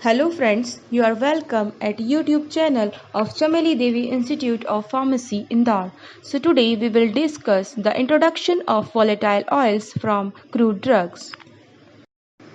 Hello friends, you are welcome at YouTube channel of Chameli Devi Institute of Pharmacy, Indore. So today we will discuss the introduction of volatile oils from crude drugs.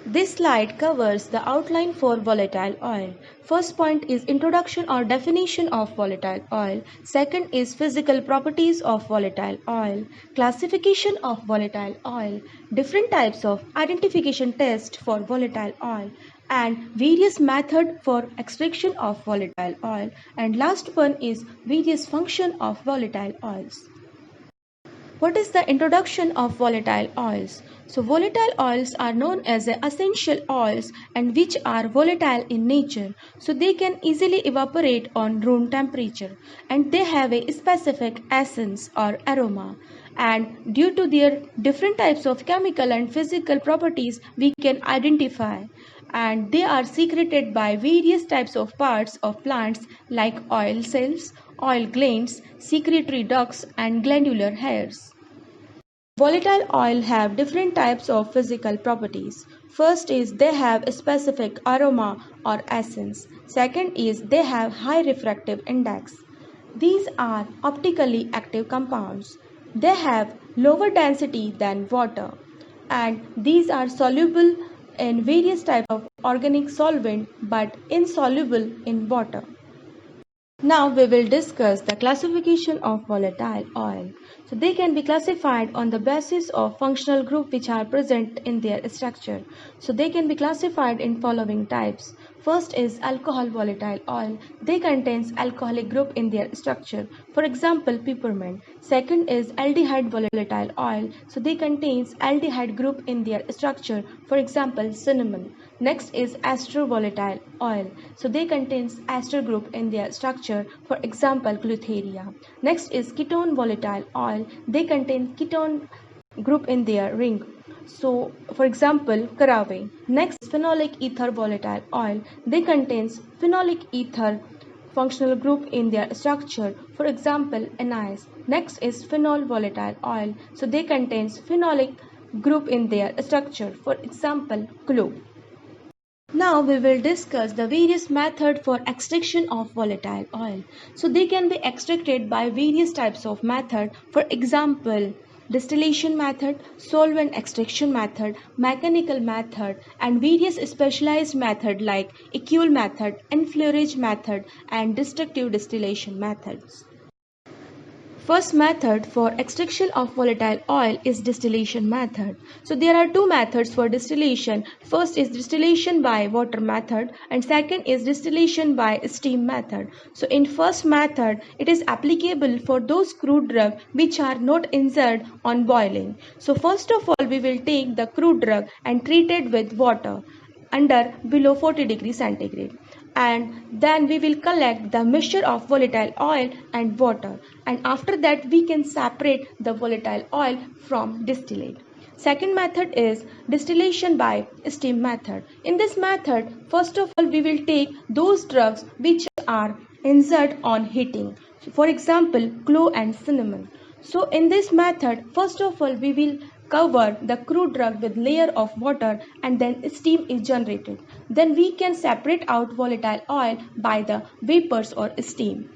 This slide covers the outline for volatile oil. First point is introduction or definition of volatile oil. Second is physical properties of volatile oil. Classification of volatile oil. Different types of identification test for volatile oil. And various method for extraction of volatile oil. And last one is various function of volatile oils. What is the introduction of volatile oils? So volatile oils are known as essential oils and which are volatile in nature. So they can easily evaporate on room temperature and they have a specific essence or aroma. And due to their different types of chemical and physical properties, we can identify. And they are secreted by various types of parts of plants like oil cells, oil glands, secretory ducts, and glandular hairs. Volatile oil have different types of physical properties. First is they have a specific aroma or essence. Second is they have high refractive index. These are optically active compounds. They have lower density than water and these are soluble in various types of organic solvent but insoluble in water. Now we will discuss the classification of volatile oil. So they can be classified on the basis of functional group which are present in their structure. So they can be classified in following types. First is alcohol volatile oil. They contains alcoholic group in their structure. For example, peppermint. Second is aldehyde volatile oil. So they contains aldehyde group in their structure. For example, cinnamon. Next is ester volatile oil. So they contains ester group in their structure. For example, Glutheria. Next is ketone volatile oil. They contain ketone group in their ring. So, for example, Caraway. Next, phenolic ether volatile oil. They contains phenolic ether functional group in their structure. For example, anise. Next is phenol volatile oil. So they contains phenolic group in their structure. For example, clove. Now we will discuss the various methods for extraction of volatile oil. So they can be extracted by various types of method. For example, distillation method, solvent extraction method, mechanical method, and various specialized method like Equal method, enfleurage method, and destructive distillation methods. First method for extraction of volatile oil is distillation method. So there are two methods for distillation. First is distillation by water method and second is distillation by steam method. So in first method it is applicable for those crude drugs which are not injured on boiling. So first of all we will take the crude drug and treat it with water under below 40 degrees centigrade and then we will collect the mixture of volatile oil and water and after that we can separate the volatile oil from distillate. Second method is distillation by steam method. In this method, first of all we will take those drugs which are injured on heating. For example, clove and cinnamon. So in this method, first of all we will cover the crude drug with layer of water and then steam is generated. Then we can separate out volatile oil by the vapors or steam.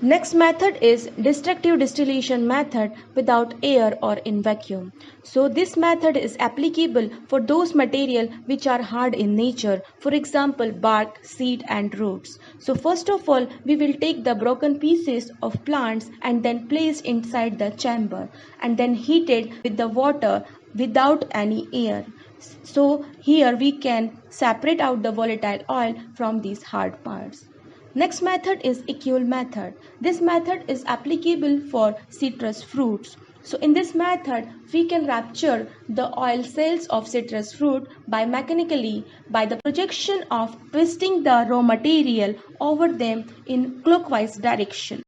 Next method is destructive distillation method without air or in vacuum. So this method is applicable for those material which are hard in nature, for example bark, seed and roots. So first of all we will take the broken pieces of plants and then place inside the chamber and then heat it with the water without any air. So here we can separate out the volatile oil from these hard parts. Next method is Equal method. This method is applicable for citrus fruits. So in this method, we can rapture the oil cells of citrus fruit by mechanically by the projection of twisting the raw material over them in clockwise direction.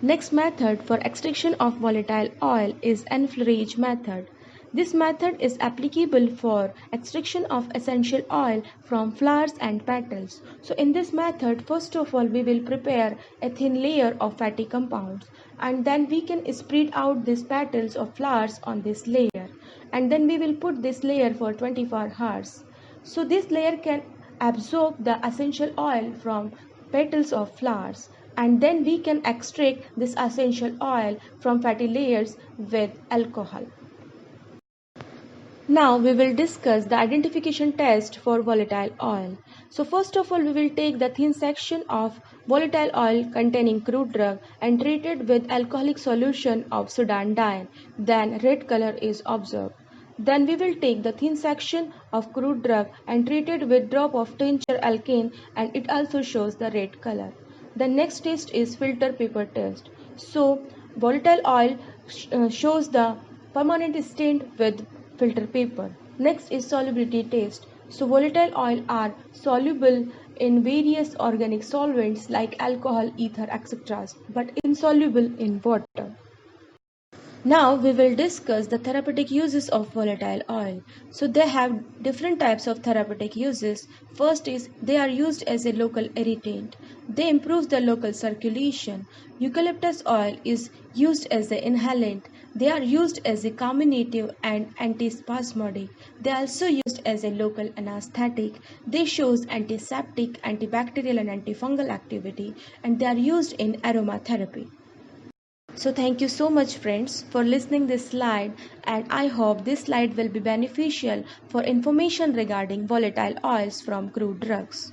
Next method for extraction of volatile oil is enfleurage method. This method is applicable for extraction of essential oil from flowers and petals. So in this method, first of all, we will prepare a thin layer of fatty compounds and then we can spread out these petals of flowers on this layer and then we will put this layer for 24 hours. So this layer can absorb the essential oil from petals of flowers, and then we can extract this essential oil from fatty layers with alcohol. Now we will discuss the identification test for volatile oil. So first of all, we will take the thin section of volatile oil containing crude drug and treat it with alcoholic solution of sudandine. Then red color is observed. Then we will take the thin section of crude drug and treat it with drop of tincture alkane, and it also shows the red color. The next test is filter paper test. So volatile oil shows the permanent stain with filter paper. Next is solubility test. So volatile oil are soluble in various organic solvents like alcohol, ether, etc., but insoluble in water. Now we will discuss the therapeutic uses of volatile oil. So they have different types of therapeutic uses. First is they are used as a local irritant. They improve the local circulation. Eucalyptus oil is used as an inhalant. They are used as a carminative and antispasmodic. They are also used as a local anesthetic. They shows antiseptic, antibacterial and antifungal activity, and they are used in aromatherapy. So thank you so much friends for listening this slide, and I hope this slide will be beneficial for information regarding volatile oils from crude drugs.